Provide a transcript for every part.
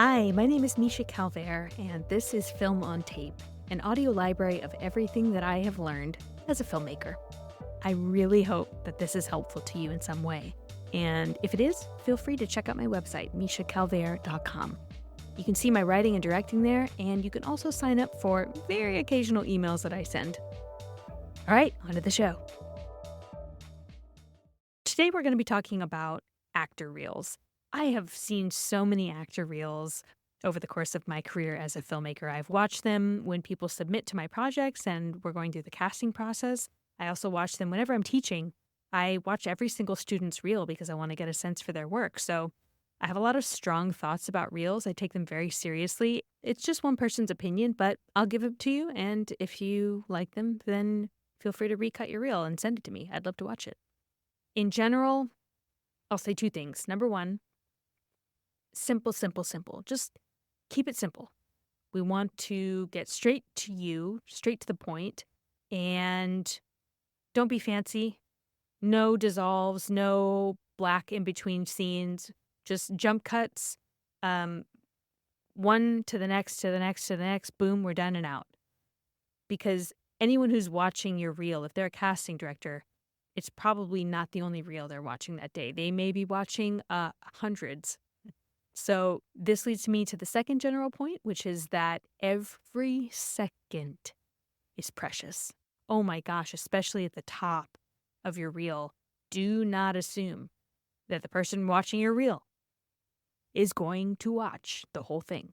Hi, my name is Misha Calvert, and this is Film on Tape, an audio library of everything that I have learned as a filmmaker. I really hope that this is helpful to you in some way. And if it is, feel free to check out my website, mishacalvert.com. You can see my writing and directing there, and you can also sign up for very occasional emails that I send. All right, on to the show. Today we're going to be talking about actor reels. I have seen so many actor reels over the course of my career as a filmmaker. I've watched them when people submit to my projects and we're going through the casting process. I also watch them whenever I'm teaching. I watch every single student's reel because I want to get a sense for their work. So I have a lot of strong thoughts about reels. I take them very seriously. It's just one person's opinion, but I'll give it to you. And if you like them, then feel free to recut your reel and send it to me. I'd love to watch it. In general, I'll say two things. Number one, simple, simple, simple. Just keep it simple. We want to get straight to you, straight to the point, and don't be fancy. No dissolves, no black in between scenes, just jump cuts, one to the next, to the next, to the next, boom, we're done and out. Because anyone who's watching your reel, if they're a casting director, it's probably not the only reel they're watching that day. They may be watching hundreds. So this leads me to the second general point, which is that every second is precious. Oh my gosh, especially at the top of your reel. Do not assume that the person watching your reel is going to watch the whole thing.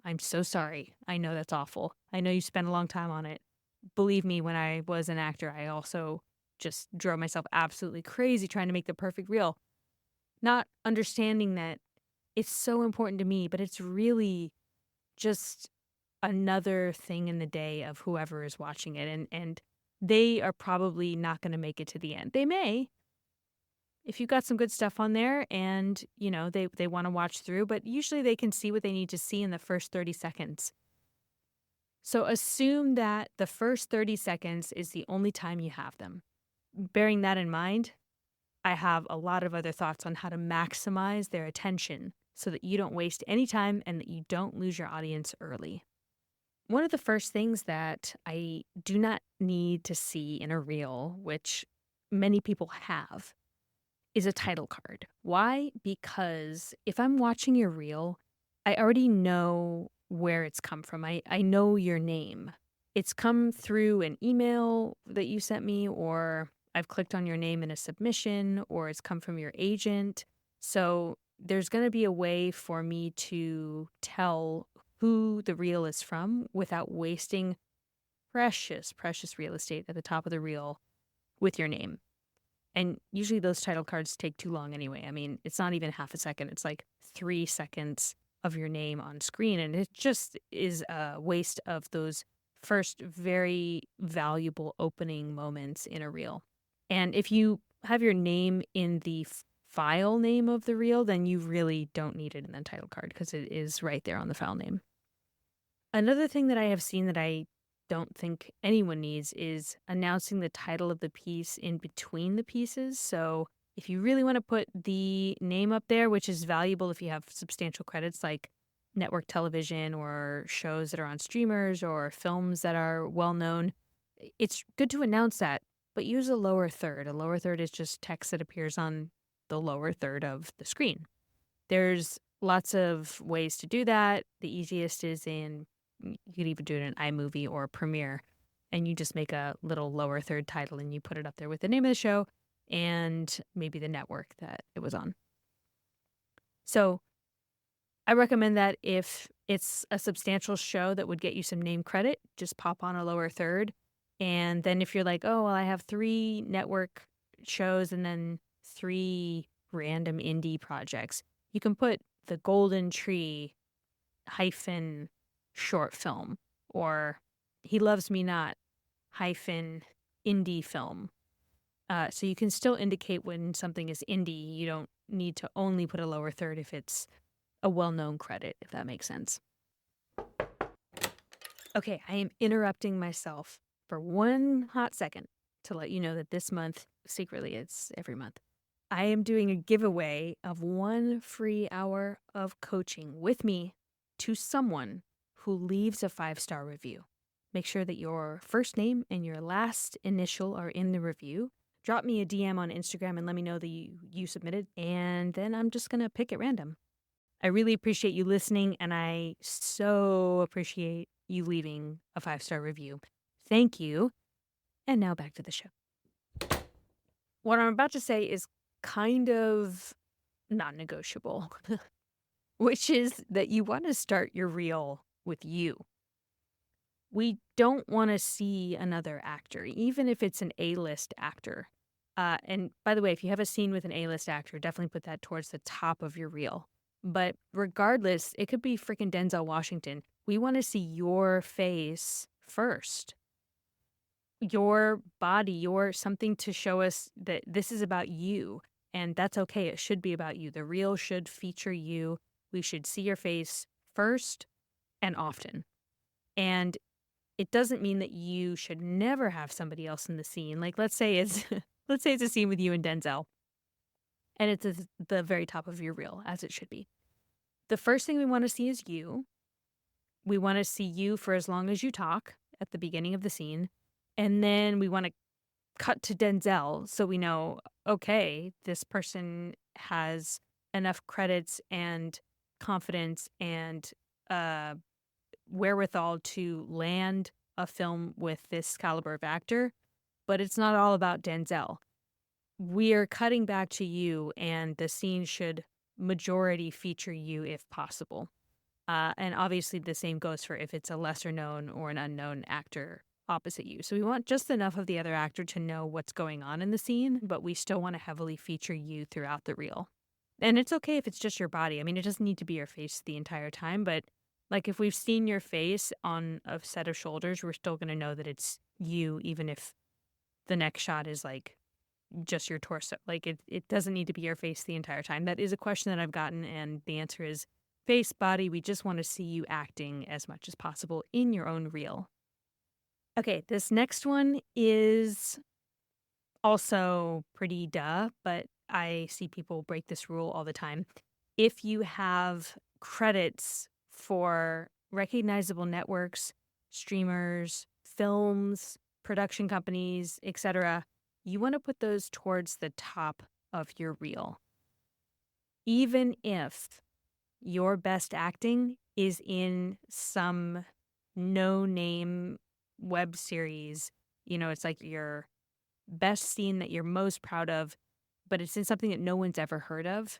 I'm so sorry. I know that's awful. I know you spent a long time on it. Believe me, when I was an actor, I also just drove myself absolutely crazy trying to make the perfect reel. Not understanding that it's so important to me, but it's really just another thing in the day of whoever is watching it. And they are probably not going to make it to the end. They may, if you've got some good stuff on there and, they want to watch through, but usually they can see what they need to see in the first 30 seconds. So assume that the first 30 seconds is the only time you have them. Bearing that in mind, I have a lot of other thoughts on how to maximize their attention so that you don't waste any time and that you don't lose your audience early. One of the first things that I do not need to see in a reel, which many people have, is a title card. Why? Because if I'm watching your reel, I already know where it's come from. I know your name. It's come through an email that you sent me, or I've clicked on your name in a submission, or it's come from your agent. So there's going to be a way for me to tell who the reel is from without wasting precious, precious real estate at the top of the reel with your name. And usually those title cards take too long anyway. I mean, it's not even half a second. It's like 3 seconds of your name on screen. And it just is a waste of those first very valuable opening moments in a reel. And if you have your name in the file name of the reel, then you really don't need it in the title card because it is right there on the file name. Another thing that I have seen that I don't think anyone needs is announcing the title of the piece in between the pieces. So if you really want to put the name up there, which is valuable if you have substantial credits like network television or shows that are on streamers or films that are well known, it's good to announce that, but use a lower third. A lower third is just text that appears on the lower third of the screen. There's lots of ways to do that. The easiest is you could even do it in iMovie or Premiere, and you just make a little lower third title and you put it up there with the name of the show and maybe the network that it was on. So I recommend that if it's a substantial show that would get you some name credit, just pop on a lower third. And then if you're like, oh, well, I have 3 network shows and then 3 random indie projects, you can put the Golden Tree hyphen short film or He Loves Me Not hyphen indie film. So you can still indicate when something is indie. You don't need to only put a lower third if it's a well-known credit, if that makes sense. Okay, I am interrupting myself for one hot second to let you know that this month, secretly it's every month, I am doing a giveaway of 1 free hour of coaching with me to someone who leaves a 5-star review. Make sure that your first name and your last initial are in the review. Drop me a DM on Instagram and let me know that you submitted, and then I'm just going to pick at random. I really appreciate you listening, and I so appreciate you leaving a 5-star review. Thank you. And now back to the show. What I'm about to say is kind of non-negotiable, which is that you want to start your reel with you. We don't want to see another actor, even if it's an A-list actor. And by the way, if you have a scene with an A-list actor, definitely put that towards the top of your reel. But regardless, it could be freaking Denzel Washington. We want to see your face first. Your body, your something to show us that this is about you. And that's okay. It should be about you. The reel should feature you. We should see your face first and often. And it doesn't mean that you should never have somebody else in the scene. Like, let's say it's a scene with you and Denzel, and it's at the very top of your reel, as it should be. The first thing we want to see is you. We want to see you for as long as you talk at the beginning of the scene, and then we want to cut to Denzel so we know, okay, this person has enough credits and confidence and wherewithal to land a film with this caliber of actor, but it's not all about Denzel. We are cutting back to you, and the scene should majority feature you if possible. And obviously the same goes for if it's a lesser known or an unknown actor opposite you. So we want just enough of the other actor to know what's going on in the scene, but we still want to heavily feature you throughout the reel. And it's okay if it's just your body. I mean, it doesn't need to be your face the entire time, but like if we've seen your face on a set of shoulders, we're still going to know that it's you, even if the next shot is like just your torso. Like it doesn't need to be your face the entire time. That is a question that I've gotten, and the answer is face, body. We just want to see you acting as much as possible in your own reel. Okay, this next one is also pretty duh, but I see people break this rule all the time. If you have credits for recognizable networks, streamers, films, production companies, etc., you want to put those towards the top of your reel. Even if your best acting is in some no-name web series, it's like your best scene that you're most proud of, but it's in something that no one's ever heard of.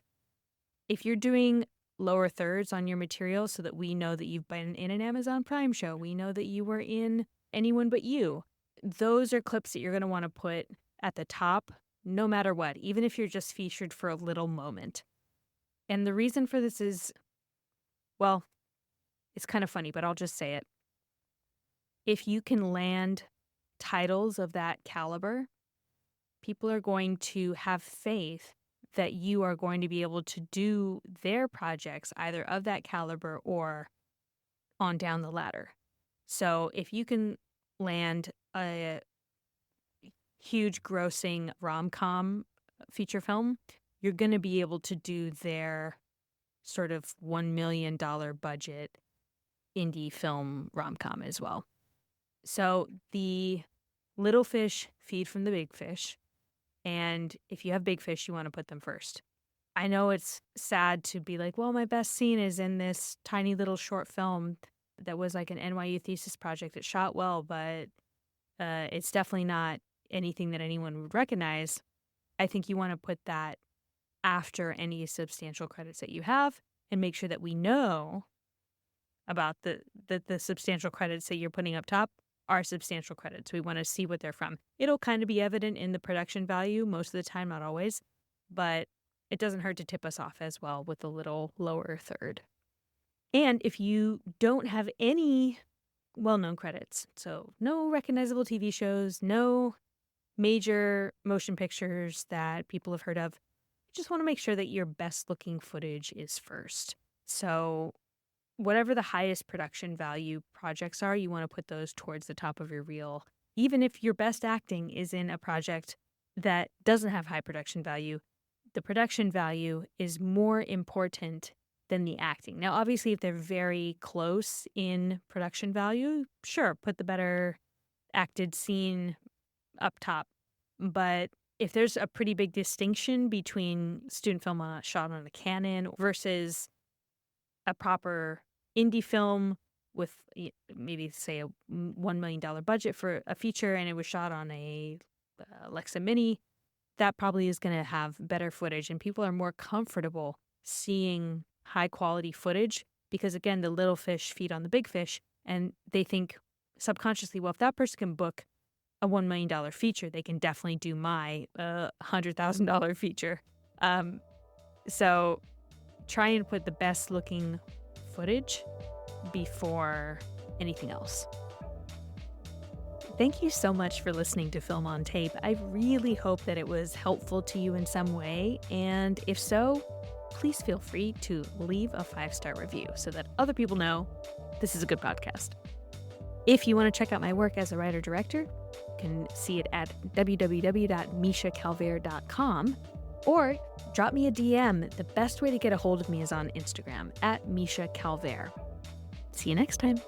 If you're doing lower thirds on your material so that we know that you've been in an Amazon Prime show, we know that you were in Anyone But You, those are clips that you're going to want to put at the top no matter what, even if you're just featured for a little moment. And the reason for this is, well, it's kind of funny, but I'll just say it. If you can land titles of that caliber, people are going to have faith that you are going to be able to do their projects either of that caliber or on down the ladder. So if you can land a huge grossing rom-com feature film, you're going to be able to do their sort of $1 million budget indie film rom-com as well. So the little fish feed from the big fish. And if you have big fish, you want to put them first. I know it's sad to be like, well, my best scene is in this tiny little short film that was like an NYU thesis project that shot well, but it's definitely not anything that anyone would recognize. I think you want to put that after any substantial credits that you have and make sure that we know about the substantial credits that you're putting up top are substantial credits. We want to see what they're from. It'll kind of be evident in the production value most of the time, not always, but it doesn't hurt to tip us off as well with a little lower third. And if you don't have any well-known credits, so no recognizable TV shows, no major motion pictures that people have heard of, you just want to make sure that your best-looking footage is first. So whatever the highest production value projects are, you want to put those towards the top of your reel. Even if your best acting is in a project that doesn't have high production value, the production value is more important than the acting. Now, obviously, if they're very close in production value, sure, put the better acted scene up top. But if there's a pretty big distinction between student film shot on a Canon versus a proper indie film with maybe, say, a $1 million budget for a feature and it was shot on a Alexa Mini, that probably is going to have better footage, and people are more comfortable seeing high quality footage because, again, the little fish feed on the big fish, and they think subconsciously, well, if that person can book a $1 million feature, they can definitely do my $100,000 feature. So try and put the best looking footage before anything else. Thank you so much for listening to Film on Tape. I really hope that it was helpful to you in some way. And if so, please feel free to leave a 5-star review so that other people know this is a good podcast. If you want to check out my work as a writer-director, you can see it at www.mishacalvert.com or drop me a DM. The best way to get a hold of me is on Instagram at Misha Calvert. See you next time.